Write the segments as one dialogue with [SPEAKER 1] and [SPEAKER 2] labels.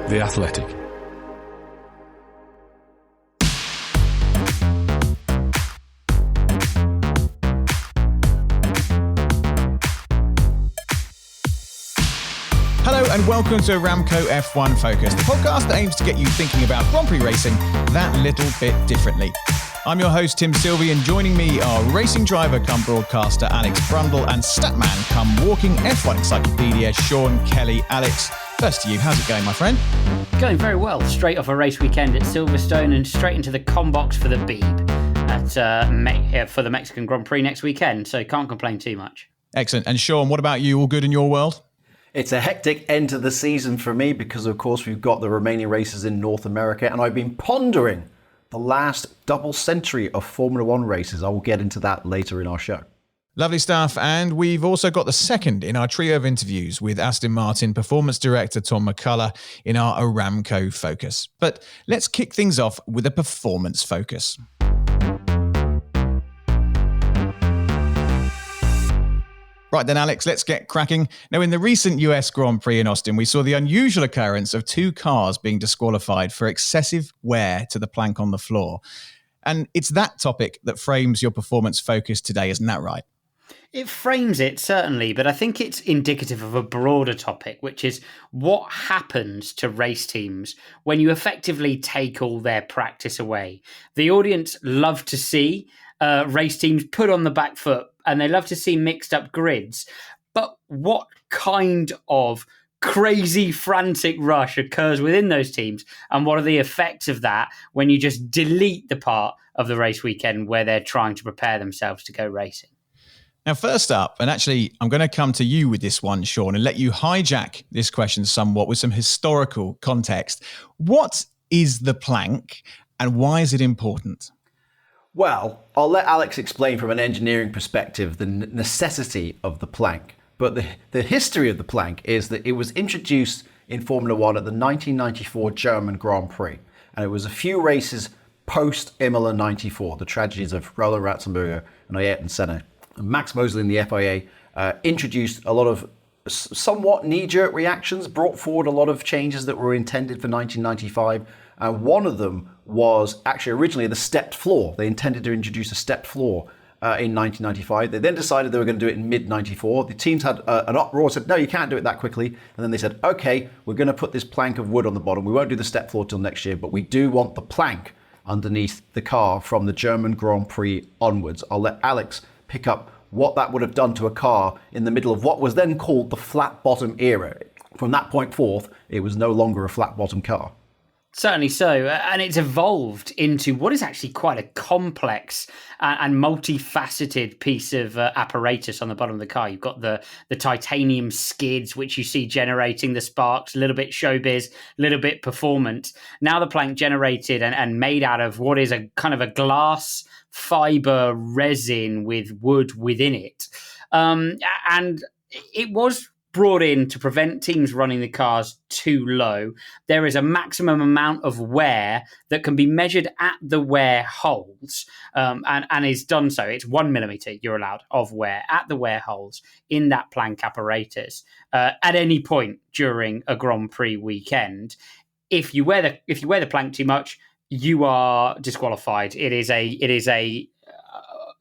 [SPEAKER 1] The Athletic.
[SPEAKER 2] Hello and welcome to Aramco F1 Focus, the podcast that aims to get you thinking about Grand Prix racing that little bit differently. I'm your host, Tim Silvey, and joining me are racing driver come broadcaster Alex Brundle and statman come walking F1 encyclopedia Sean Kelly. Alex, first to you, how's it going, my friend?
[SPEAKER 3] Going very well. Straight off a race weekend at Silverstone and straight into the combox for the Beeb for the Mexican Grand Prix next weekend, so can't complain too much.
[SPEAKER 2] Excellent. And Sean, what about you? All good in your world?
[SPEAKER 4] It's a hectic end to the season for me because, of course, we've got the remaining races in North America, and I've been pondering the last double century of Formula One races. I will get into that later in our show.
[SPEAKER 2] Lovely stuff. And we've also got the second in our trio of interviews with Aston Martin Performance Director Tom McCullough in our Aramco Focus. But let's kick things off with a performance focus. Right then, Alex, let's get cracking. Now, in the recent US Grand Prix in Austin, we saw the unusual occurrence of two cars being disqualified for excessive wear to the plank on the floor. And it's that topic that frames your performance focus today, isn't that right?
[SPEAKER 3] It frames it, certainly, but I think it's indicative of a broader topic, which is what happens to race teams when you effectively take all their practice away. The audience love to see race teams put on the back foot, and they love to see mixed up grids. But what kind of crazy, frantic rush occurs within those teams? And what are the effects of that when you just delete the part of the race weekend where they're trying to prepare themselves to go racing?
[SPEAKER 2] Now, first up, and actually, I'm going to come to you with this one, Sean, and let you hijack this question somewhat with some historical context. What is the plank and why is it important?
[SPEAKER 4] Well, I'll let Alex explain from an engineering perspective the necessity of the plank. But the history of the plank is that it was introduced in Formula One at the 1994 German Grand Prix. And it was a few races post Imola 94, the tragedies of Roland Ratzenberger and Ayrton Senna. And Max Mosley and the FIA introduced a lot of somewhat knee-jerk reactions, brought forward a lot of changes that were intended for 1995. And one of them was actually originally the stepped floor. They intended to introduce a stepped floor in 1995. They then decided they were going to do it in mid-94. The teams had an uproar, said, no, you can't do it that quickly. And then they said, okay, we're going to put this plank of wood on the bottom. We won't do the step floor till next year, but we do want the plank underneath the car from the German Grand Prix onwards. I'll let Alex pick up what that would have done to a car in the middle of what was then called the flat bottom era. From that point forth, it was no longer a flat bottom car.
[SPEAKER 3] Certainly so. And it's evolved into what is actually quite a complex and multifaceted piece of apparatus on the bottom of the car. You've got the titanium skids, which you see generating the sparks, a little bit showbiz, a little bit performance. Now the plank generated and made out of what is a kind of a glass fiber resin with wood within it. And it was brought in to prevent teams running the cars too low. There is a maximum amount of wear that can be measured at the wear holes and is done so. It's 1 millimeter you're allowed of wear at the wear holes in that plank apparatus at any point during a Grand Prix weekend. If you wear the plank too much, you are disqualified. It is a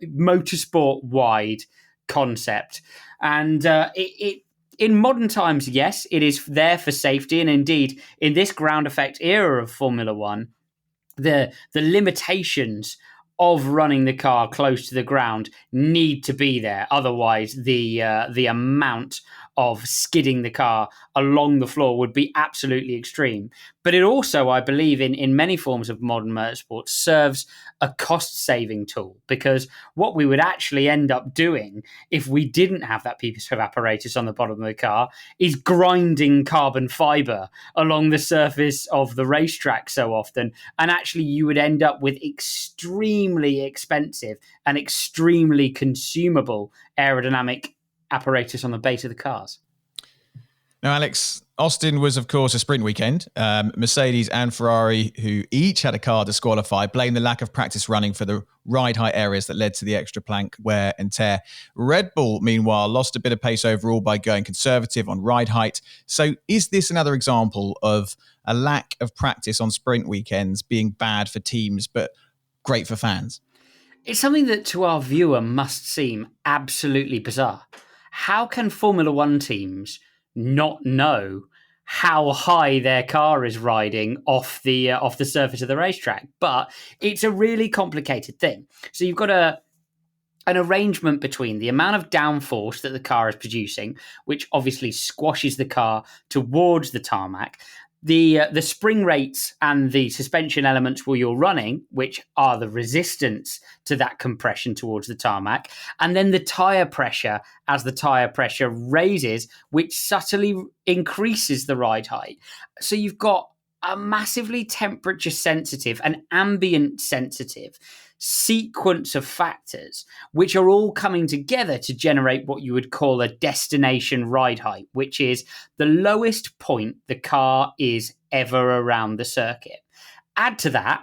[SPEAKER 3] motorsport wide concept, and it in modern times, yes, it is there for safety. And indeed, in this ground effect era of Formula One, the limitations of running the car close to the ground need to be there. Otherwise, the amount of skidding the car along the floor would be absolutely extreme. But it also, I believe, in many forms of modern motorsport, serves a cost-saving tool, because what we would actually end up doing if we didn't have that piece of apparatus on the bottom of the car is grinding carbon fiber along the surface of the racetrack so often, and actually you would end up with extremely expensive and extremely consumable aerodynamic apparatus on the base of the cars.
[SPEAKER 2] Now, Alex, Austin was, of course, a sprint weekend. Mercedes and Ferrari, who each had a car disqualified, blamed the lack of practice running for the ride height areas that led to the extra plank wear and tear. Red Bull, meanwhile, lost a bit of pace overall by going conservative on ride height. So is this another example of a lack of practice on sprint weekends being bad for teams, but great for fans?
[SPEAKER 3] It's something that to our viewer must seem absolutely bizarre. How can Formula One teams not know how high their car is riding off the surface of the racetrack? But it's a really complicated thing. So you've got an arrangement between the amount of downforce that the car is producing, which obviously squashes the car towards the tarmac, the spring rates and the suspension elements where you're running, which are the resistance to that compression towards the tarmac, and then the tyre pressure as the tyre pressure raises, which subtly increases the ride height. So you've got a massively temperature sensitive and ambient sensitive sequence of factors which are all coming together to generate what you would call a destination ride height, which is the lowest point the car is ever around the circuit. Add to that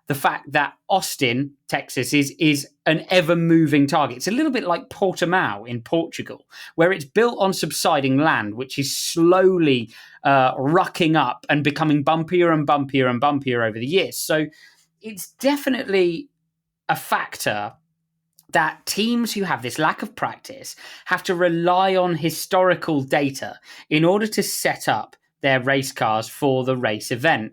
[SPEAKER 3] the fact that Austin, Texas, is an ever-moving target. It's a little bit like Portimao in Portugal, where it's built on subsiding land, which is slowly rucking up and becoming bumpier and bumpier and bumpier over the years. So it's definitely a factor that teams who have this lack of practice have to rely on historical data in order to set up their race cars for the race event.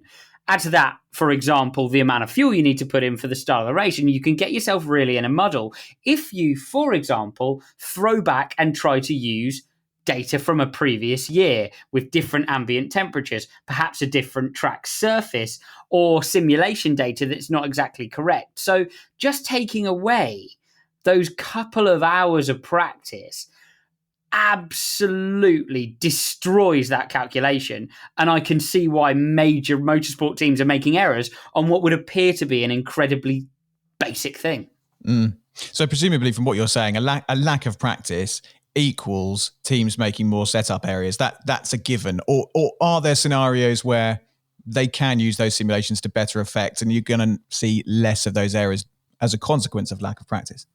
[SPEAKER 3] Add to that, for example, the amount of fuel you need to put in for the start of the race, and you can get yourself really in a muddle if you, for example, throw back and try to use data from a previous year with different ambient temperatures, perhaps a different track surface or simulation data that's not exactly correct. So just taking away those couple of hours of practice absolutely destroys that calculation. And I can see why major motorsport teams are making errors on what would appear to be an incredibly basic thing.
[SPEAKER 2] So presumably from what you're saying, a lack of practice equals teams making more setup areas. That's a given. Or are there scenarios where they can use those simulations to better effect and you're going to see less of those errors as a consequence of lack of practice?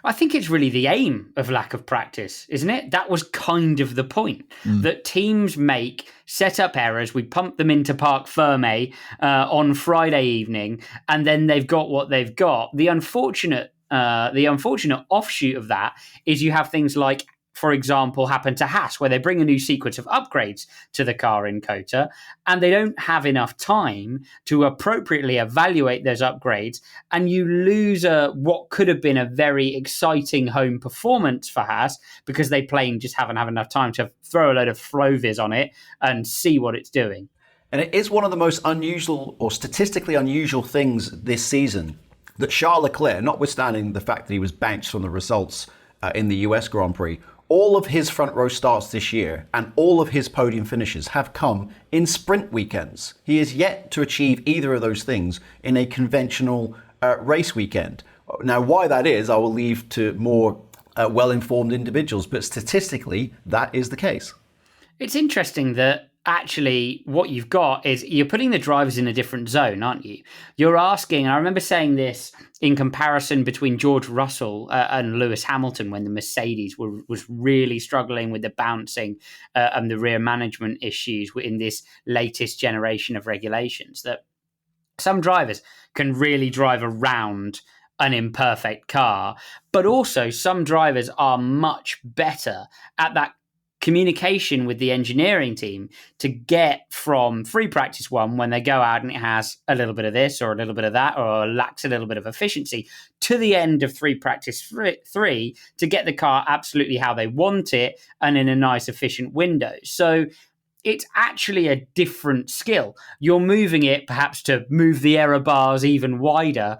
[SPEAKER 3] I think it's really the aim of lack of practice, isn't it? That was kind of the point, that teams make setup errors. We pump them into Parc Fermé on Friday evening, and then they've got what they've got. The unfortunate offshoot of that is you have things like, for example, happen to Haas, where they bring a new sequence of upgrades to the car in COTA, and they don't have enough time to appropriately evaluate those upgrades, and you lose what could have been a very exciting home performance for Haas because they plain just haven't had enough time to throw a load of Flovis on it and see what it's doing.
[SPEAKER 4] And it is one of the most unusual or statistically unusual things this season that Charles Leclerc, notwithstanding the fact that he was benched from the results in the US Grand Prix, all of his front row starts this year and all of his podium finishes have come in sprint weekends. He is yet to achieve either of those things in a conventional race weekend. Now, why that is, I will leave to more well-informed individuals, but statistically, that is the case.
[SPEAKER 3] It's interesting that actually what you've got is you're putting the drivers in a different zone, aren't you? You're asking, I remember saying this in comparison between George Russell and Lewis Hamilton when the Mercedes was really struggling with the bouncing and the rear management issues in this latest generation of regulations, that some drivers can really drive around an imperfect car, but also some drivers are much better at that communication with the engineering team to get from free practice one, when they go out and it has a little bit of this or a little bit of that or lacks a little bit of efficiency, to the end of free practice three to get the car absolutely how they want it and in a nice efficient window. So it's actually a different skill. You're moving it perhaps to move the error bars even wider,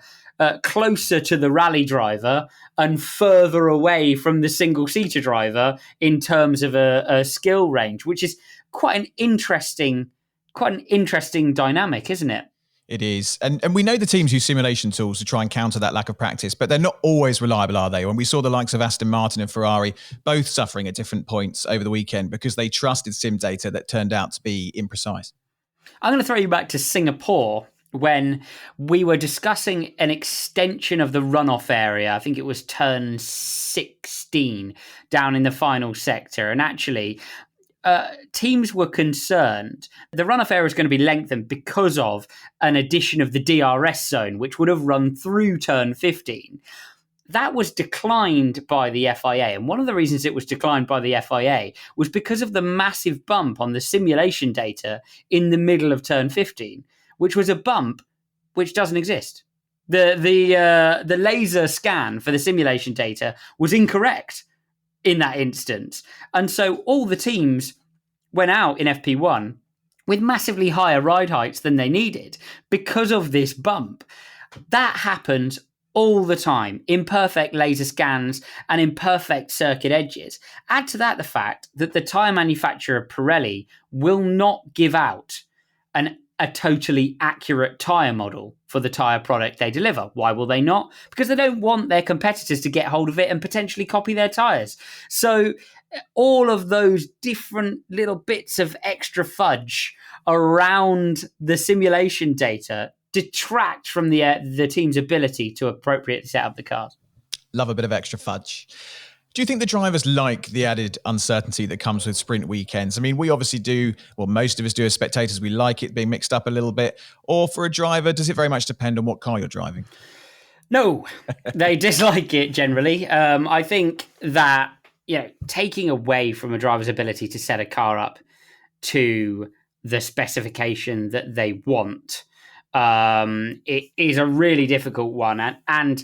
[SPEAKER 3] closer to the rally driver and further away from the single-seater driver in terms of a skill range, which is quite an interesting dynamic, isn't it?
[SPEAKER 2] It is. And we know the teams use simulation tools to try and counter that lack of practice, but they're not always reliable, are they? When we saw the likes of Aston Martin and Ferrari both suffering at different points over the weekend because they trusted sim data that turned out to be imprecise.
[SPEAKER 3] I'm going to throw you back to Singapore when we were discussing an extension of the runoff area. I think it was turn 16 down in the final sector. And actually, teams were concerned the runoff area is going to be lengthened because of an addition of the DRS zone, which would have run through turn 15. That was declined by the FIA. And one of the reasons it was declined by the FIA was because of the massive bump on the simulation data in the middle of turn 15, which was a bump which doesn't exist. The laser scan for the simulation data was incorrect in that instance. And so all the teams went out in FP1 with massively higher ride heights than they needed because of this bump. That happens all the time, imperfect laser scans and imperfect circuit edges. Add to that the fact that the tyre manufacturer Pirelli will not give out a totally accurate tyre model for the tyre product they deliver. Why will they not? Because they don't want their competitors to get hold of it and potentially copy their tyres. So all of those different little bits of extra fudge around the simulation data detract from the team's ability to appropriately set up the cars.
[SPEAKER 2] Love a bit of extra fudge. Do you think the drivers like the added uncertainty that comes with sprint weekends? I mean, we obviously do, well, most of us do as spectators. We like it being mixed up a little bit. Or for a driver, does it very much depend on what car you're driving?
[SPEAKER 3] No, they dislike it generally. I think that, taking away from a driver's ability to set a car up to the specification that they want, it is a really difficult one and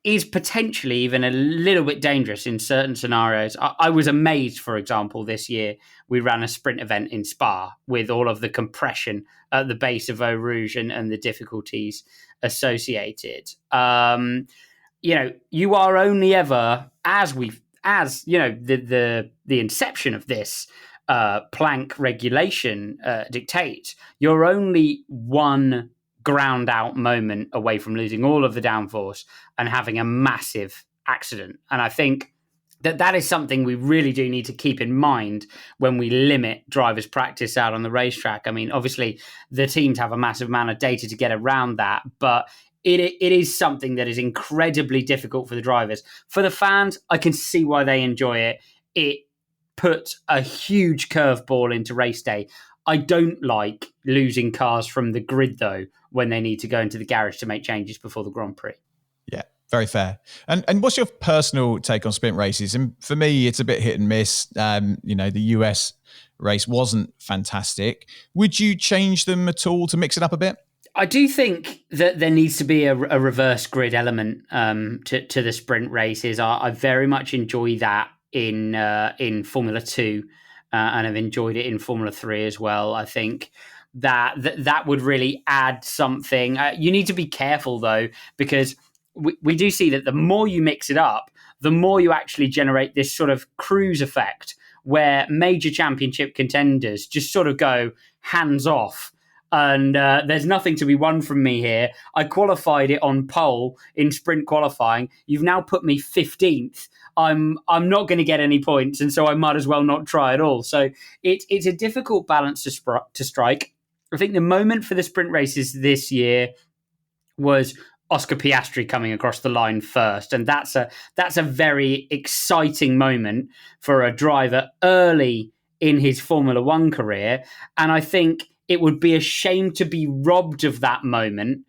[SPEAKER 3] is potentially even a little bit dangerous in certain scenarios. I was amazed, for example, this year we ran a sprint event in Spa with all of the compression at the base of Eau Rouge and the difficulties associated. You are only ever, as the inception of this plank regulation dictates, you're only one ground out moment away from losing all of the downforce and having a massive accident. And I think that is something we really do need to keep in mind when we limit drivers' practice out on the racetrack. I mean, obviously the teams have a massive amount of data to get around that, but it is something that is incredibly difficult for the drivers. For the fans, I can see why they enjoy it. It puts a huge curveball into race day. I don't like losing cars from the grid, though, when they need to go into the garage to make changes before the Grand Prix.
[SPEAKER 2] Yeah, very fair. And what's your personal take on sprint races? And for me, it's a bit hit and miss. The US race wasn't fantastic. Would you change them at all to mix it up a bit?
[SPEAKER 3] I do think that there needs to be a reverse grid element to the sprint races. I very much enjoy that in Formula 2. And I've enjoyed it in Formula 3 as well. I think that would really add something. You need to be careful, though, because we do see that the more you mix it up, the more you actually generate this sort of cruise effect where major championship contenders just sort of go hands off. And there's nothing to be won from me here. I qualified it on pole in sprint qualifying. You've now put me 15th. I'm not going to get any points, and so I might as well not try at all. So it's a difficult balance to strike. I think the moment for the sprint races this year was Oscar Piastri coming across the line first, and that's a very exciting moment for a driver early in his Formula One career. And I think it would be a shame to be robbed of that moment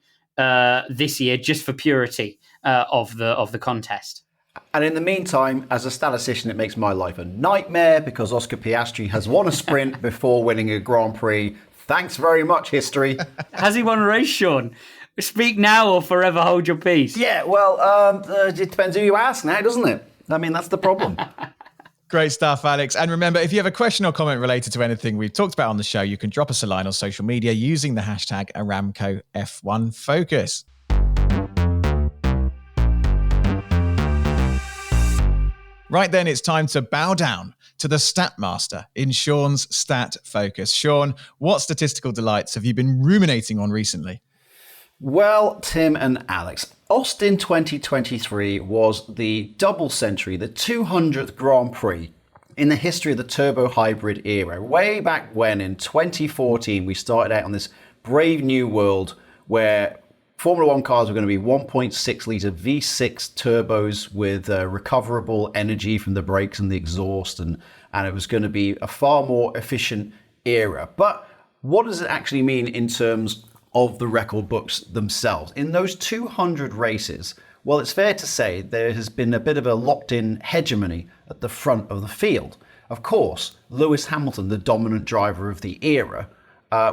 [SPEAKER 3] this year just for purity of the contest.
[SPEAKER 4] And in the meantime, as a statistician, it makes my life a nightmare because Oscar Piastri has won a sprint before winning a Grand Prix. Thanks very much, history.
[SPEAKER 3] Has he won a race, Sean? Speak now or forever hold your peace.
[SPEAKER 4] Yeah, well, it depends who you ask now, doesn't it? I mean, that's the problem.
[SPEAKER 2] Great stuff, Alex. And remember, if you have a question or comment related to anything we've talked about on the show, you can drop us a line on social media using the hashtag Aramco F1 Focus. Right then, it's time to bow down to the stat master in Sean's Stat Focus. Sean, what statistical delights have you been ruminating on recently?
[SPEAKER 4] Well, Tim and Alex, Austin 2023 was the double century, the 200th Grand Prix in the history of the turbo hybrid era. Way back when, in 2014, we started out on this brave new world where Formula One cars were going to be 1.6 litre V6 turbos with recoverable energy from the brakes and the exhaust, and it was going to be a far more efficient era. But what does it actually mean in terms of the record books themselves? In those 200 races, well, it's fair to say there has been a bit of a locked-in hegemony at the front of the field. Of course, Lewis Hamilton, the dominant driver of the era,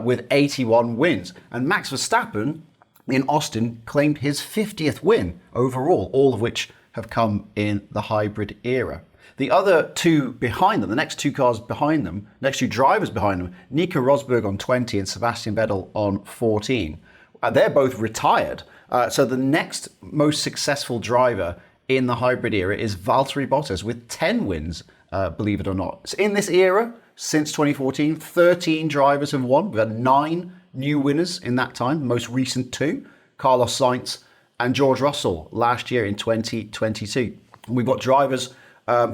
[SPEAKER 4] with 81 wins. And Max Verstappen in Austin claimed his 50th win overall, all of which have come in the hybrid era. The other two behind them, the next two cars behind them, next two drivers behind them, Nico Rosberg on 20 and Sebastian Vettel on 14, they're both retired. So the next most successful driver in the hybrid era is Valtteri Bottas with 10 wins, believe it or not. So in this era, since 2014, 13 drivers have won. We've had 9 new winners in that time, the most recent 2, Carlos Sainz and George Russell last year in 2022. And we've got drivers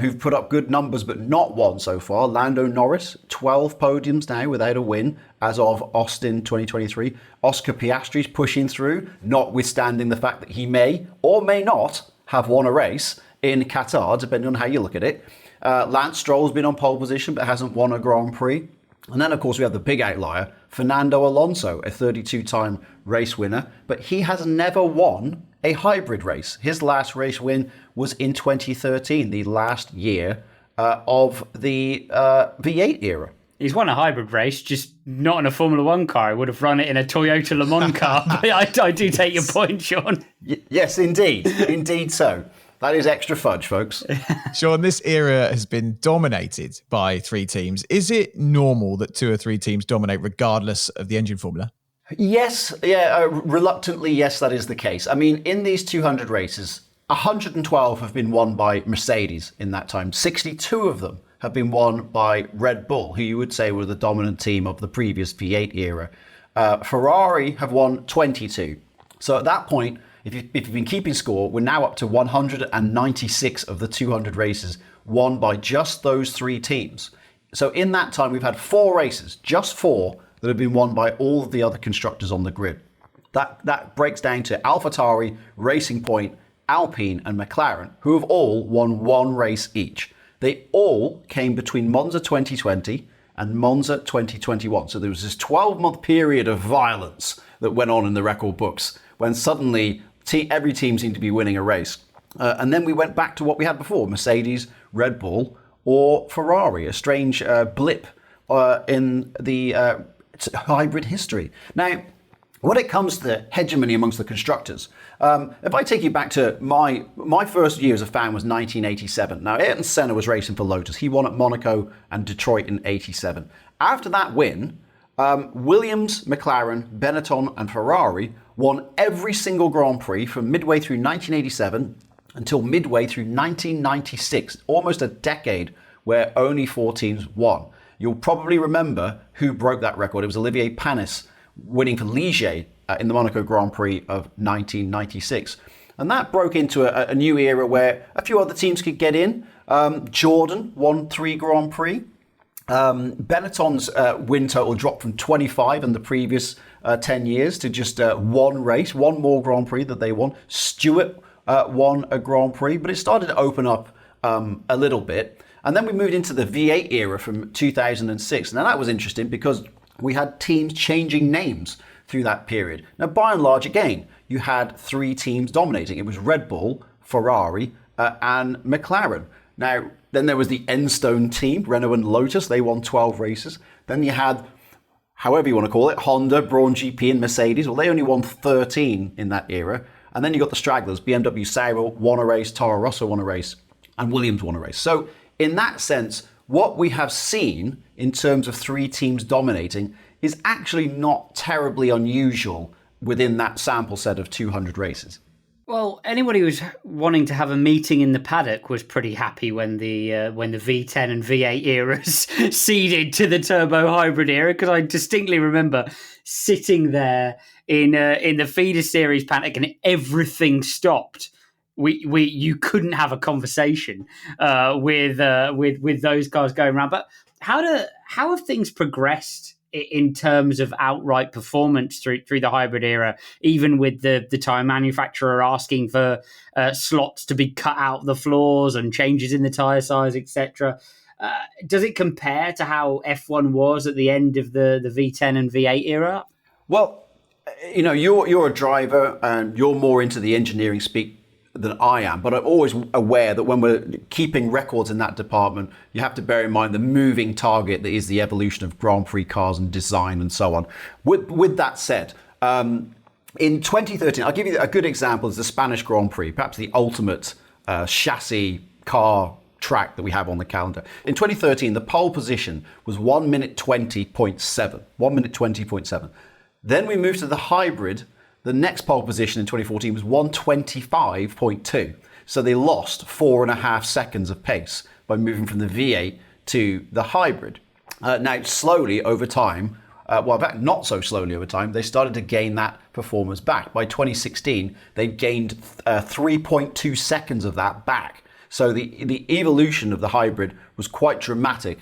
[SPEAKER 4] who've put up good numbers but not won so far. Lando Norris, 12 podiums now without a win as of Austin 2023. Oscar Piastri's pushing through, notwithstanding the fact that he may or may not have won a race in Qatar, depending on how you look at it. Lance Stroll's been on pole position but hasn't won a Grand Prix. And then, of course, we have the big outlier, Fernando Alonso, a 32-time race winner, but he has never won a hybrid race. His last race win was in 2013, the last year of the V8 era.
[SPEAKER 3] He's won a hybrid race, just not in a Formula One car. I would have run it in a Toyota Le Mans car. But I do take your point, Sean.
[SPEAKER 4] Yes, indeed. Indeed so. That is extra fudge, folks.
[SPEAKER 2] Sean, this era has been dominated by 3 teams. Is it normal that 2 or 3 teams dominate regardless of the engine formula?
[SPEAKER 4] Yes, reluctantly, yes, that is the case. I mean, in these 200 races, 112 have been won by Mercedes in that time. 62 of them have been won by Red Bull, who you would say were the dominant team of the previous V8 era. Ferrari have won 22. So at that point, if you've been keeping score, we're now up to 196 of the 200 races won by just those 3 teams. So in that time, we've had 4 races, just 4, that have been won by all of the other constructors on the grid. That breaks down to AlphaTauri, Racing Point, Alpine and McLaren, who have all won 1 race each. They all came between Monza 2020 and Monza 2021. So there was this 12-month period of violence that went on in the record books when suddenly every team seemed to be winning a race. And then we went back to what we had before, Mercedes, Red Bull or Ferrari, a strange blip in the hybrid history. Now, when it comes to hegemony amongst the constructors, if I take you back to my first year as a fan was 1987. Now, Ayrton Senna was racing for Lotus. He won at Monaco and Detroit in 87. After that win, Williams, McLaren, Benetton and Ferrari won every single Grand Prix from midway through 1987 until midway through 1996, almost a decade where only 4 teams won. You'll probably remember who broke that record. It was Olivier Panis winning for Ligier in the Monaco Grand Prix of 1996. And that broke into a new era where a few other teams could get in. Jordan won 3 Grand Prix. Benetton's win total dropped from 25 in the previous 10 years to just 1 race, 1 more Grand Prix that they won. Stewart won a Grand Prix, but it started to open up a little bit. And then we moved into the V8 era from 2006. Now that was interesting because we had teams changing names through that period. Now, by and large, again, you had 3 teams dominating. It was Red Bull, Ferrari, and McLaren. Now, then there was the Enstone team, Renault and Lotus. They won 12 races. Then you had, however you want to call it, Honda, Braun GP, and Mercedes. Well, they only won 13 in that era. And then you got the stragglers. BMW Sauber won a race, Toro Rosso won a race, and Williams won a race. So in that sense, what we have seen in terms of 3 teams dominating is actually not terribly unusual within that sample set of 200 races.
[SPEAKER 3] Well, anybody who's wanting to have a meeting in the paddock was pretty happy when the V10 and V8 eras ceded to the turbo hybrid era, because I distinctly remember sitting there in the feeder series paddock and everything stopped. You couldn't have a conversation with those cars going around. But how have things progressed in terms of outright performance through the hybrid era, even with the tyre manufacturer asking for slots to be cut out the floors and changes in the tyre size, etc.? Does it compare to how F1 was at the end of the V10 and V8 era?
[SPEAKER 4] Well, you're a driver and you're more into the engineering speak than I am, but I'm always aware that when we're keeping records in that department, you have to bear in mind the moving target that is the evolution of Grand Prix cars and design and so on. With that said, in 2013, I'll give you a good example is the Spanish Grand Prix, perhaps the ultimate chassis car track that we have on the calendar. In 2013, the pole position was 1 minute 20.7. 1 minute 20.7. Then we moved to the hybrid. The next pole position in 2014 was 125.2. So they lost 4.5 seconds of pace by moving from the V8 to the hybrid. Now, slowly over time, in fact, not so slowly over time, they started to gain that performance back. By 2016, they gained 3.2 seconds of that back. So the evolution of the hybrid was quite dramatic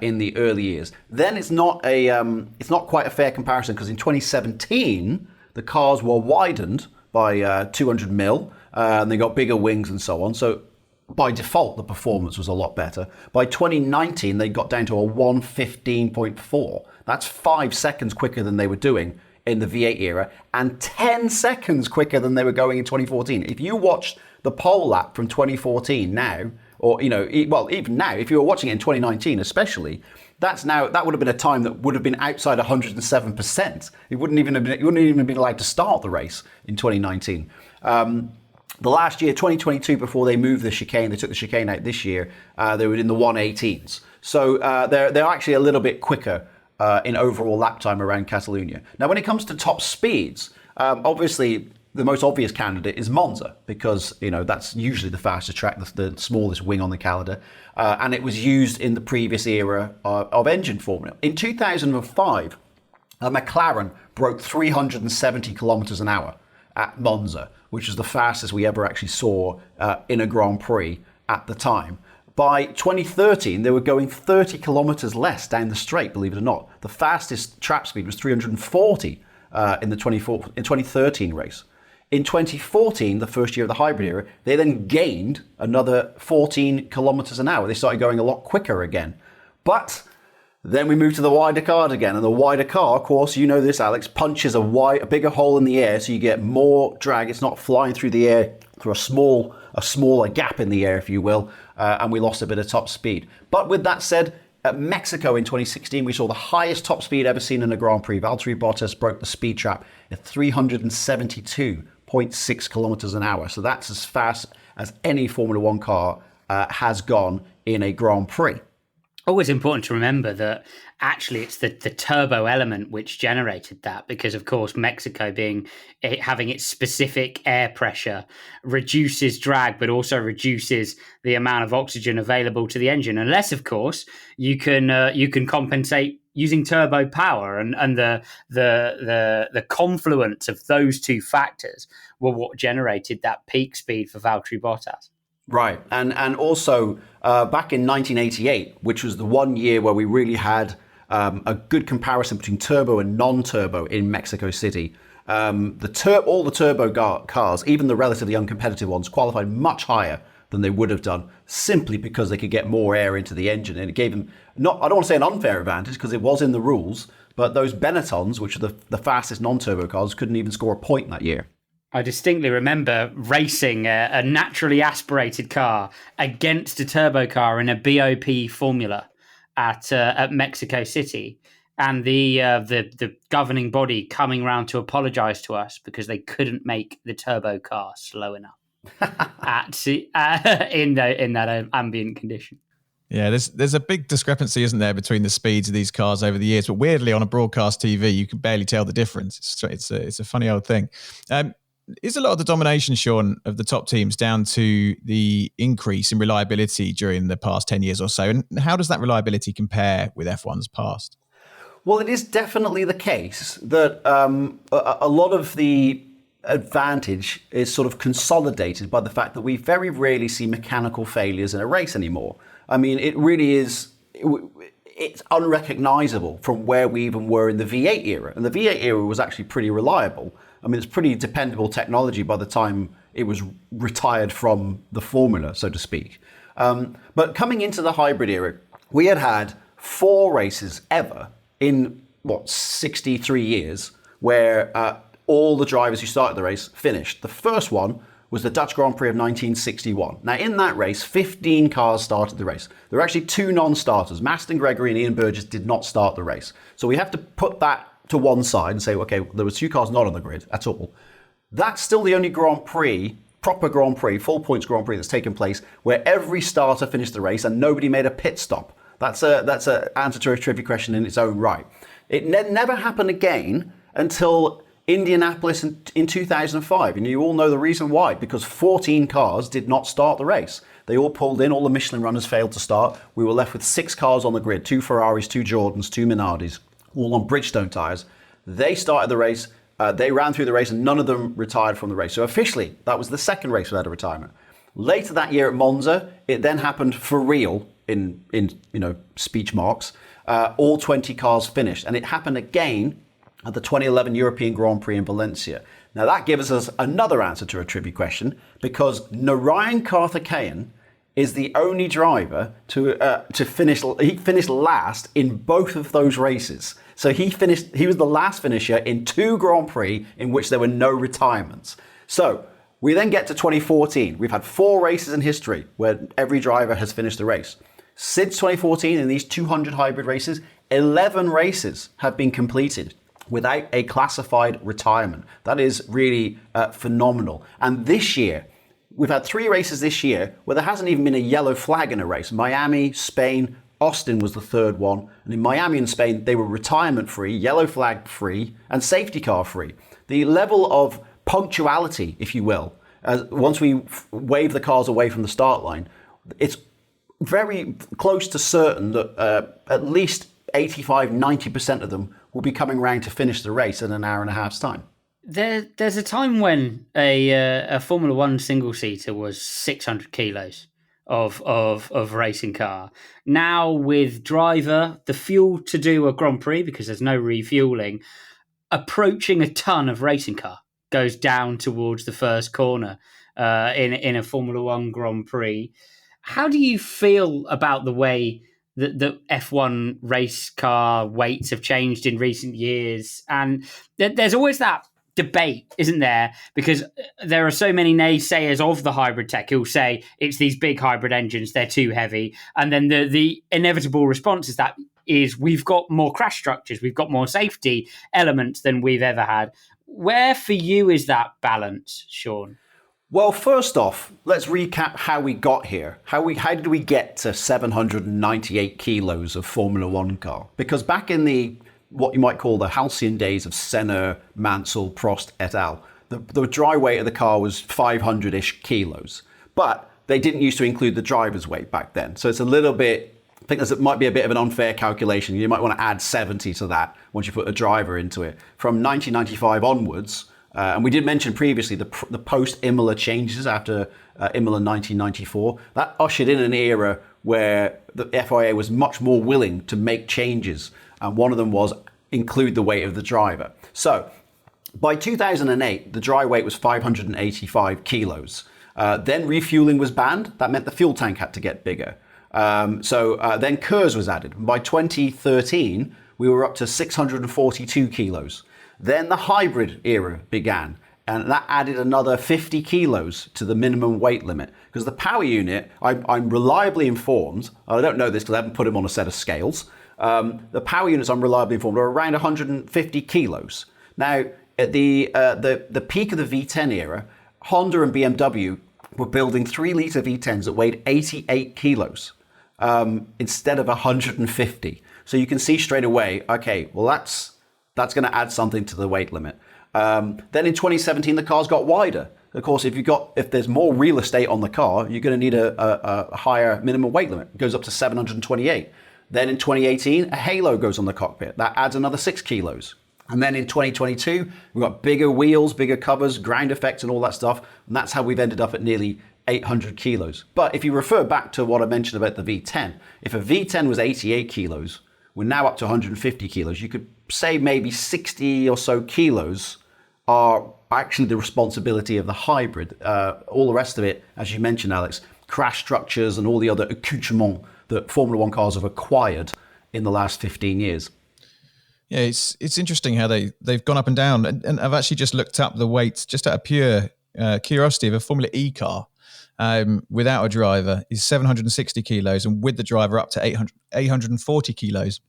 [SPEAKER 4] in the early years. Then it's not quite a fair comparison, because in 2017, the cars were widened by 200 mil, and they got bigger wings and so on. So by default, the performance was a lot better. By 2019, they got down to a 115.4. That's 5 seconds quicker than they were doing in the V8 era, and 10 seconds quicker than they were going in 2014. If you watched the pole lap from 2014 now, or even now, if you were watching it in 2019 especially, that would have been a time that would have been outside 107%. You wouldn't even have been allowed to start the race in 2019. The last year, 2022, before they moved the chicane, they took the chicane out this year, they were in the 118s. So they're actually a little bit quicker in overall lap time around Catalonia. Now, when it comes to top speeds, obviously the most obvious candidate is Monza, because that's usually the fastest track, the smallest wing on the calendar, and it was used in the previous era of engine formula. In 2005, McLaren broke 370 kilometers an hour at Monza, which is the fastest we ever actually saw in a Grand Prix at the time. By 2013, they were going 30 kilometers less down the straight, believe it or not. The fastest trap speed was 340 in the 2013 race. In 2014, the first year of the hybrid era, they then gained another 14 kilometers an hour. They started going a lot quicker again. But then we moved to the wider car again. And the wider car, of course, you know this, Alex, punches a bigger hole in the air, so you get more drag. It's not flying through the air through a smaller gap in the air, if you will. And we lost a bit of top speed. But with that said, at Mexico in 2016, we saw the highest top speed ever seen in a Grand Prix. Valtteri Bottas broke the speed trap at 372.6 kilometers an hour. So that's as fast as any Formula One car has gone in a Grand Prix.
[SPEAKER 3] Always important to remember that actually it's the turbo element which generated that, because of course Mexico having its specific air pressure reduces drag, but also reduces the amount of oxygen available to the engine, unless of course you can compensate using turbo power, and the confluence of those two factors were what generated that peak speed for Valtteri Bottas.
[SPEAKER 4] Right. And also back in 1988, which was the one year where we really had a good comparison between turbo and non-turbo in Mexico City, all the turbo cars, even the relatively uncompetitive ones, qualified much higher than they would have done, simply because they could get more air into the engine. And it gave them, I don't want to say an unfair advantage, because it was in the rules, but those Benettons, which are the fastest non-turbo cars, couldn't even score a point that year.
[SPEAKER 3] I distinctly remember racing a naturally aspirated car against a turbo car in a BOP formula at Mexico City, and the governing body coming around to apologise to us because they couldn't make the turbo car slow enough in that ambient condition.
[SPEAKER 2] Yeah, there's a big discrepancy, isn't there, between the speeds of these cars over the years? But weirdly, on a broadcast TV, you can barely tell the difference. It's a funny old thing. is a lot of the domination, Sean, of the top teams down to the increase in reliability during the past 10 years or so? And how does that reliability compare with F1's past?
[SPEAKER 4] Well, it is definitely the case that a lot of the advantage is sort of consolidated by the fact that we very rarely see mechanical failures in a race anymore. I mean, it really is, it's unrecognizable from where we even were in the V8 era. And the V8 era was actually pretty reliable. I mean, it's pretty dependable technology by the time it was retired from the formula, so to speak. But coming into the hybrid era, we had 4 races ever in, 63 years, where all the drivers who started the race finished. The first one was the Dutch Grand Prix of 1961. Now, in that race, 15 cars started the race. There were actually 2 non-starters. Maston Gregory and Ian Burgess did not start the race. So we have to put that to one side and say, okay, there were 2 cars not on the grid at all. That's still the only Grand Prix, proper Grand Prix, full points Grand Prix that's taken place where every starter finished the race and nobody made a pit stop. That's an answer to a trivia question in its own right. It never happened again until Indianapolis in 2005. And you all know the reason why, because 14 cars did not start the race. They all pulled in, all the Michelin runners failed to start. We were left with 6 cars on the grid, 2 Ferraris, 2 Jordans, 2 Minardis, all on Bridgestone tyres. They started the race, they ran through the race, and none of them retired from the race. So officially, that was the second race without a retirement. Later that year at Monza, it then happened for real, in speech marks. All 20 cars finished, and it happened again at the 2011 European Grand Prix in Valencia. Now that gives us another answer to a trivia question, because Narayan Karthikeyan is the only driver to finish. He finished last in both of those races. So he was the last finisher in 2 Grand Prix in which there were no retirements. So we then get to 2014. We've had 4 races in history where every driver has finished the race. Since 2014, in these 200 hybrid races, 11 races have been completed without a classified retirement. That is really phenomenal. And this year, we've had 3 races this year where there hasn't even been a yellow flag in a race. Miami, Spain, Austin was the 3rd one. And in Miami and Spain, they were retirement free, yellow flag free, and safety car free. The level of punctuality, if you will, once we wave the cars away from the start line, it's very close to certain that at least 85-90% of them will be coming round to finish the race in an hour and a half's time.
[SPEAKER 3] There's a time when a Formula One single-seater was 600 kilos of racing car. Now with driver, the fuel to do a Grand Prix, because there's no refueling, approaching a ton of racing car goes down towards the first corner in a Formula One Grand Prix. How do you feel about the way that the F1 race car weights have changed in recent years? And there's always that debate, isn't there? Because there are so many naysayers of the hybrid tech who'll say it's these big hybrid engines, they're too heavy. And then the inevitable response is we've got more crash structures, we've got more safety elements than we've ever had. Where for you is that balance, Sean?
[SPEAKER 4] Well, first off, let's recap how we got here. How did we get to 798 kilos of Formula One car? Because back in the what you might call the halcyon days of Senna, Mansell, Prost et al., the dry weight of the car was 500-ish kilos. But they didn't used to include the driver's weight back then. So it's a little bit, I think it might be a bit of an unfair calculation. You might want to add 70 to that once you put a driver into it. From 1995 onwards, and we did mention previously the post-Imola changes after Imola 1994. That ushered in an era where the FIA was much more willing to make changes. And one of them was include the weight of the driver. So by 2008, the dry weight was 585 kilos. Then refueling was banned. That meant the fuel tank had to get bigger. So then KERS was added. By 2013, we were up to 642 kilos. Then the hybrid era began, and that added another 50 kilos to the minimum weight limit. Because the power unit, I'm reliably informed, I don't know this because I haven't put them on a set of scales, the power units I'm reliably informed are around 150 kilos. Now, at the peak of the V10 era, Honda and BMW were building 3-litre V10s that weighed 88 kilos instead of 150. So you can see straight away, okay, well that's going to add something to the weight limit. Then in 2017, the cars got wider. Of course, if there's more real estate on the car, you're going to need a higher minimum weight limit. It goes up to 728. Then in 2018, a halo goes on the cockpit. That adds another 6 kilos. And then in 2022, we've got bigger wheels, bigger covers, ground effects and all that stuff. And that's how we've ended up at nearly 800 kilos. But if you refer back to what I mentioned about the V10, if a V10 was 88 kilos, we're now up to 150 kilos. You could say maybe 60 or so kilos are actually the responsibility of the hybrid. All the rest of it, as you mentioned, Alex, crash structures and all the other accoutrements that Formula One cars have acquired in the last 15 years.
[SPEAKER 2] Yeah, it's interesting how they've gone up and down. And I've actually just looked up the weight, just out of pure curiosity, of a Formula E car without a driver is 760 kilos, and with the driver up to 840 kilos.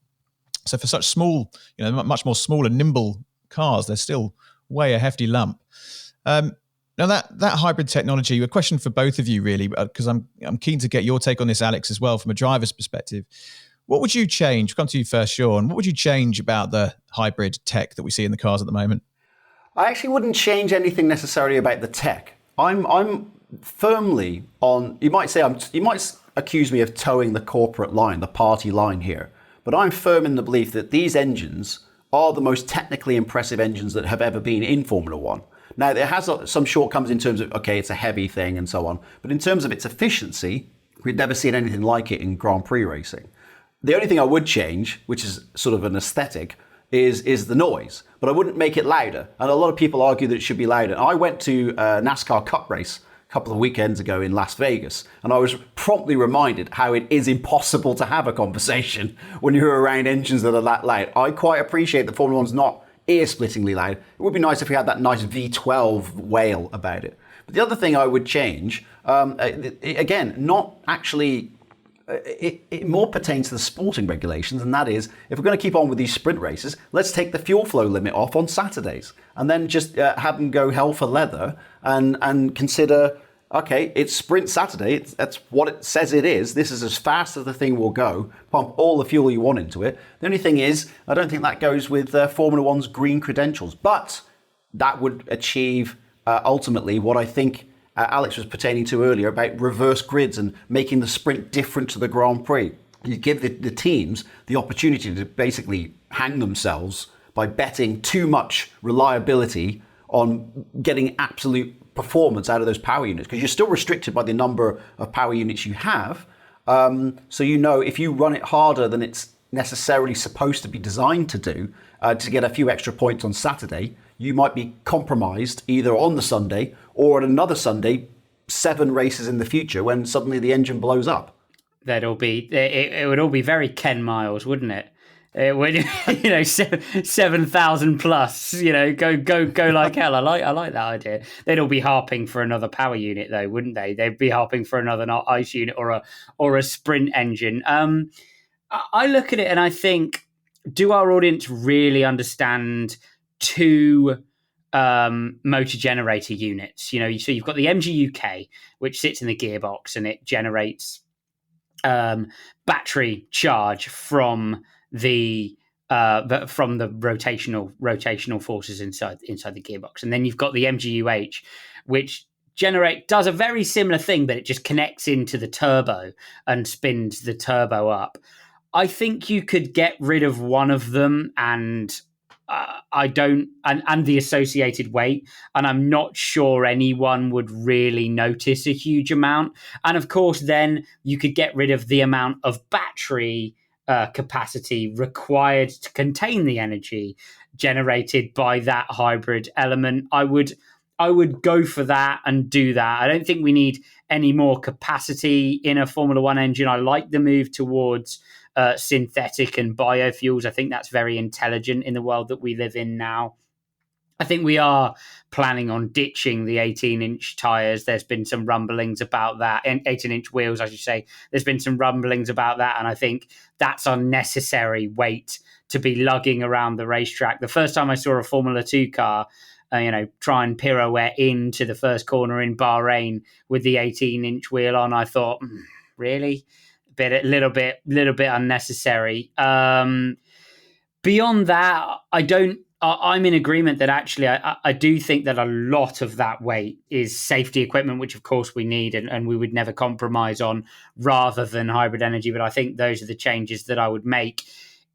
[SPEAKER 2] So for such small, much more small and nimble cars, they're still weigh a hefty lump. Now that hybrid technology, a question for both of you really, because I'm keen to get your take on this, Alex, as well from a driver's perspective. What would you change? Come to you first, Sean. What would you change about the hybrid tech that we see in the cars at the moment?
[SPEAKER 4] I actually wouldn't change anything necessarily about the tech. I'm firmly on. You might accuse me of towing the corporate line, the party line here, but I'm firm in the belief that these engines are the most technically impressive engines that have ever been in Formula One. Now, it has some shortcomings in terms of, okay, it's a heavy thing and so on, but in terms of its efficiency, we've never seen anything like it in Grand Prix racing. The only thing I would change, which is sort of an aesthetic, is the noise, but I wouldn't make it louder. And a lot of people argue that it should be louder. I went to a NASCAR Cup race a couple of weekends ago in Las Vegas, and I was promptly reminded how it is impossible to have a conversation when you're around engines that are that loud. I quite appreciate that Formula One's not ear-splittingly loud. It would be nice if we had that nice V12 wail about it. But the other thing I would change, again, not actually... It more pertains to the sporting regulations, and that is, if we're going to keep on with these sprint races, let's take the fuel flow limit off on Saturdays, and then just have them go hell for leather and consider, okay, it's sprint Saturday, that's what it says it is, this is as fast as the thing will go, pump all the fuel you want into it. The only thing is, I don't think that goes with Formula One's green credentials, but that would achieve ultimately what I think Alex was pertaining to earlier about reverse grids and making the sprint different to the Grand Prix. You give the teams the opportunity to basically hang themselves by betting too much reliability on getting absolute performance out of those power units, because you're still restricted by the number of power units you have. So if you run it harder than it's necessarily supposed to be designed to do to get a few extra points on Saturday, you might be compromised either on the Sunday or at another Sunday, 7 races in the future when suddenly the engine blows up.
[SPEAKER 3] It would all be very Ken Miles, wouldn't it? It would, 7,000 plus, go like hell. I like that idea. They'd all be harping for another power unit though, wouldn't they? They'd be harping for another ICE unit or a sprint engine. I look at it and I think, do our audience really understand two motor generator units? So you've got the MGUK, which sits in the gearbox and it generates battery charge from the rotational forces inside the gearbox, and then you've got the MGUH, which does a very similar thing, but it just connects into the turbo and spins the turbo up. I think you could get rid of one of them and the associated weight, and I'm not sure anyone would really notice a huge amount. And of course, then you could get rid of the amount of battery capacity required to contain the energy generated by that hybrid element. I would go for that and do that. I don't think we need any more capacity in a Formula One engine. I like the move towards synthetic and biofuels. I think that's very intelligent in the world that we live in now. I think we are planning on ditching the 18-inch tyres. There's been some rumblings about that. 18-inch wheels, I should say. There's been some rumblings about that, and I think that's unnecessary weight to be lugging around the racetrack. The first time I saw a Formula 2 car try and pirouette into the first corner in Bahrain with the 18-inch wheel on, I thought, really? A little bit unnecessary. Beyond that, I don't I'm in agreement that actually I do think that a lot of that weight is safety equipment, which of course we need and we would never compromise on, rather than hybrid energy. But I think those are the changes that I would make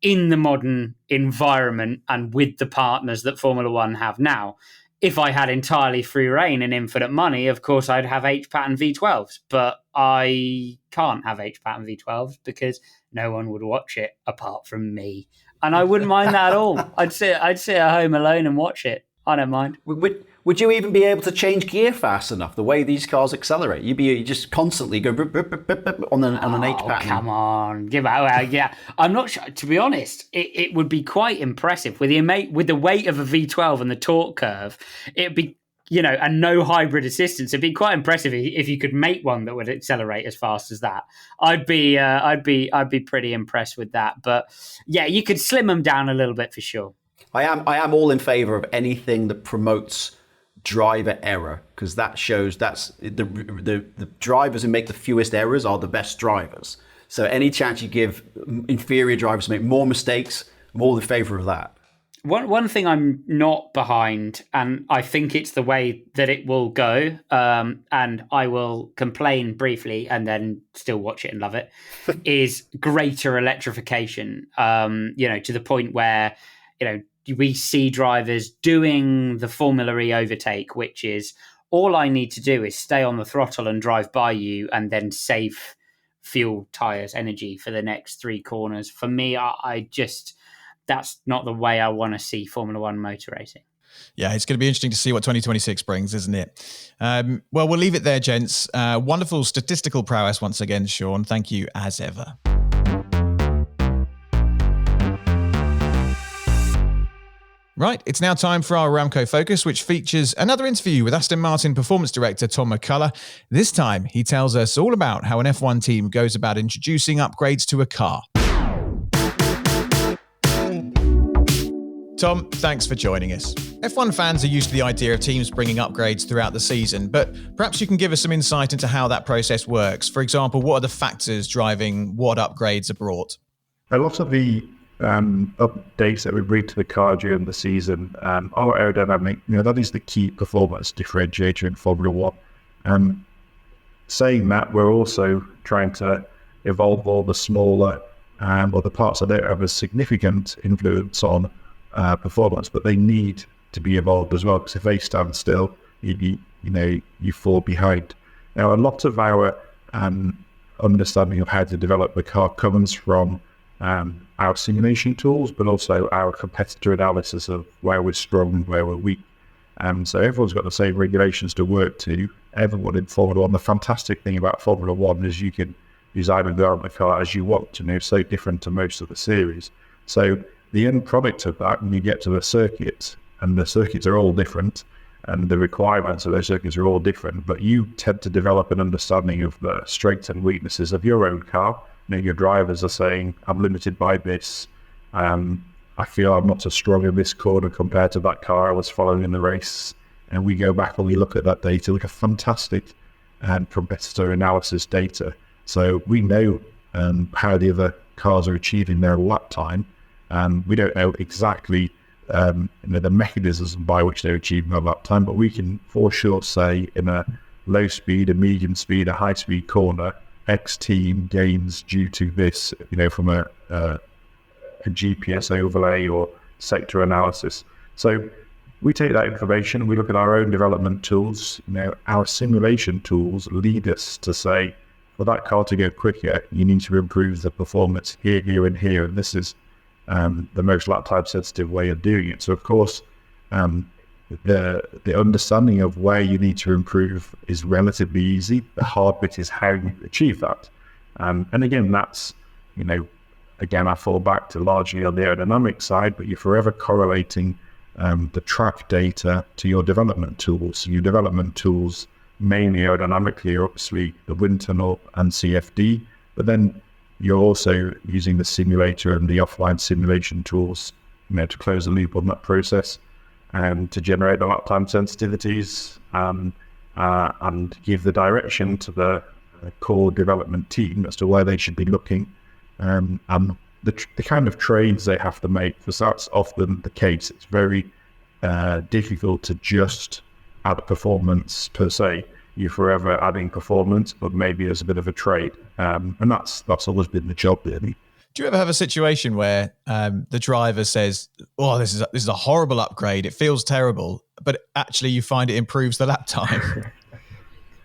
[SPEAKER 3] in the modern environment and with the partners that Formula One have now. If I had entirely free reign and infinite money, of course I'd have H-pattern V12s, but I can't have H-pattern V12s because no one would watch it apart from me. And I wouldn't mind that at all. I'd sit at home alone and watch it. I don't mind.
[SPEAKER 4] Would you even be able to change gear fast enough? The way these cars accelerate, you just constantly go on an H pattern.
[SPEAKER 3] Come on, yeah. I'm not sure. To be honest, it would be quite impressive with the weight of a V12 and the torque curve. It'd be, and no hybrid assistance. It'd be quite impressive if you could make one that would accelerate as fast as that. I'd be pretty impressed with that. But yeah, you could slim them down a little bit for sure.
[SPEAKER 4] I am all in favour of anything that promotes driver error, because that shows that's the drivers who make the fewest errors are the best drivers. So any chance you give inferior drivers to make more mistakes, I'm all in favour of that.
[SPEAKER 3] One thing I'm not behind, and I think it's the way that it will go, and I will complain briefly and then still watch it and love it, is greater electrification, to the point where, we see drivers doing the Formula E overtake, which is all I need to do is stay on the throttle and drive by you and then save fuel, tyres, energy for the next 3 corners. For me, that's not the way I want to see Formula One motor racing.
[SPEAKER 2] Yeah, it's going to be interesting to see what 2026 brings, isn't it? Well, we'll leave it there, gents. Wonderful statistical prowess once again, Sean. Thank you as ever. Right, it's now time for our Aramco Focus, which features another interview with Aston Martin Performance Director Tom McCullough. This time, he tells us all about how an F1 team goes about introducing upgrades to a car. Tom, thanks for joining us. F1 fans are used to the idea of teams bringing upgrades throughout the season, but perhaps you can give us some insight into how that process works. For example, what are the factors driving what upgrades are brought?
[SPEAKER 1] A lot of the updates that we bring to the car during the season are aerodynamic. That is the key performance differentiator in Formula One. Saying that, we're also trying to evolve all the smaller or the parts that don't have a significant influence on performance, but they need to be evolved as well, because if they stand still, you fall behind. Now, a lot of our understanding of how to develop the car comes from our simulation tools, but also our competitor analysis of where we're strong and where we're weak. So everyone's got the same regulations to work to. Everyone in Formula One. The fantastic thing about Formula One is you can design and develop the car as you want, so different to most of the series. So the end product of that, when you get to the circuit, and the circuits are all different, and the requirements of those circuits are all different, but you tend to develop an understanding of the strengths and weaknesses of your own car. Your drivers are saying, I'm limited by this. I feel I'm not as strong in this corner compared to that car I was following in the race. And we go back and we look at that data, like a fantastic competitor analysis data. So we know how the other cars are achieving their lap time. We don't know exactly the mechanisms by which they're achieving their lap time, but we can for sure say in a low speed, a medium speed, a high speed corner, X team gains due to this, from a GPS overlay or sector analysis. So we take that information, we look at our own development tools. Our simulation tools lead us to say, for that car to go quicker, you need to improve the performance here, here, and here. And this is the most lap time sensitive way of doing it. So of course, the understanding of where you need to improve is relatively easy. The hard bit is how you achieve that. And again, that's, I fall back to largely on the aerodynamic side, but you're forever correlating the track data to your development tools. So your development tools, mainly aerodynamically, are obviously the wind tunnel and CFD, but then you're also using the simulator and the offline simulation tools, to close the loop on that process and to generate the lap time sensitivities and give the direction to the core development team as to where they should be looking. And the kind of trades they have to make, because that's often the case. It's very difficult to just add performance per se. You're forever adding performance, but maybe as a bit of a trade, and that's always been the job, really.
[SPEAKER 2] Do you ever have a situation where the driver says, "Oh, this is a horrible upgrade. It feels terrible," but actually you find it improves the lap time?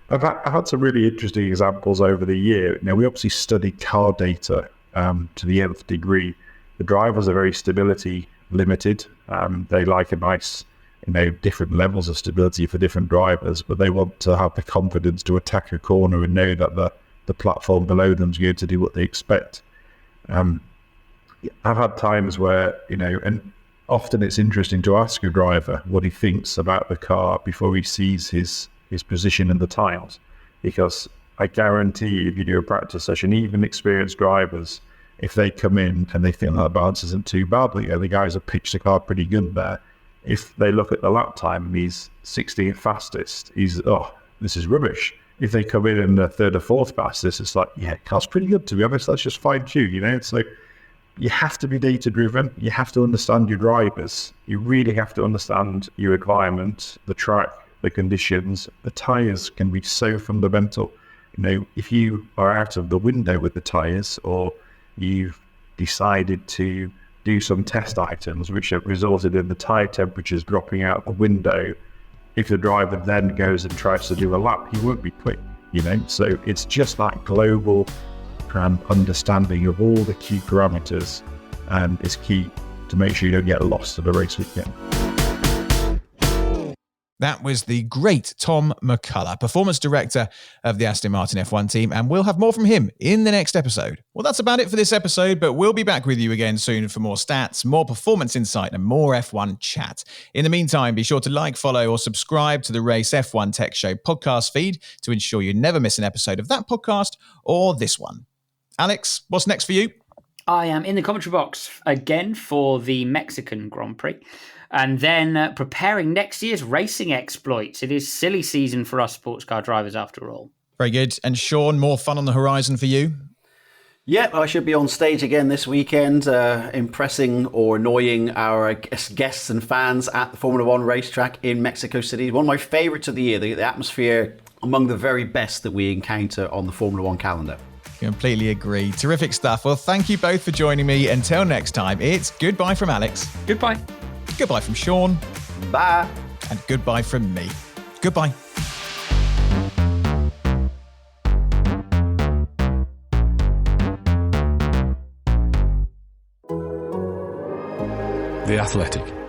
[SPEAKER 1] I've had some really interesting examples over the year. Now, we obviously study car data to the nth degree. The drivers are very stability limited. They like a nice, different levels of stability for different drivers, but they want to have the confidence to attack a corner and know that the platform below them is going to do what they expect. I've had times where, and often it's interesting to ask a driver what he thinks about the car before he sees his position in the tiles, because I guarantee if you do a practice session, even experienced drivers, if they come in and they think that balance isn't too bad, the guys have pitched the car pretty good there. If they look at the lap time and he's 16th fastest, this is rubbish. If they come in the third or fourth fastest, it's like, yeah, car's pretty good, to be honest. Let's just fine tune, It's like, you have to be data driven. You have to understand your drivers. You really have to understand your environment, the track, the conditions. The tyres can be so fundamental. If you are out of the window with the tyres, or you've decided to do some test items which have resulted in the tyre temperatures dropping out the window, if the driver then goes and tries to do a lap, he won't be quick, So it's just that global understanding of all the key parameters, and it's key to make sure you don't get lost at a race weekend.
[SPEAKER 2] That was the great Tom McCullough, Performance Director of the Aston Martin F1 team, and we'll have more from him in the next episode. Well, that's about it for this episode, but we'll be back with you again soon for more stats, more performance insight, and more F1 chat. In the meantime, be sure to like, follow, or subscribe to the Race F1 Tech Show podcast feed to ensure you never miss an episode of that podcast or this one. Alex, what's next for you?
[SPEAKER 3] I am in the commentary box again for the Mexican Grand Prix, and then preparing next year's racing exploits. It is silly season for us sports car drivers after all. Very good. And Sean, more fun on the horizon for you?
[SPEAKER 4] Yep, I should be on stage again this weekend, impressing or annoying our guests and fans at the Formula One racetrack in Mexico City. One of my favourites of the year, the atmosphere among the very best that we encounter on the Formula One calendar.
[SPEAKER 2] Completely agree. Terrific stuff. Well, thank you both for joining me. Until next time, it's goodbye from Alex.
[SPEAKER 3] Goodbye.
[SPEAKER 2] Goodbye from Sean.
[SPEAKER 4] Bye.
[SPEAKER 2] And goodbye from me. Goodbye.
[SPEAKER 5] The Athletic.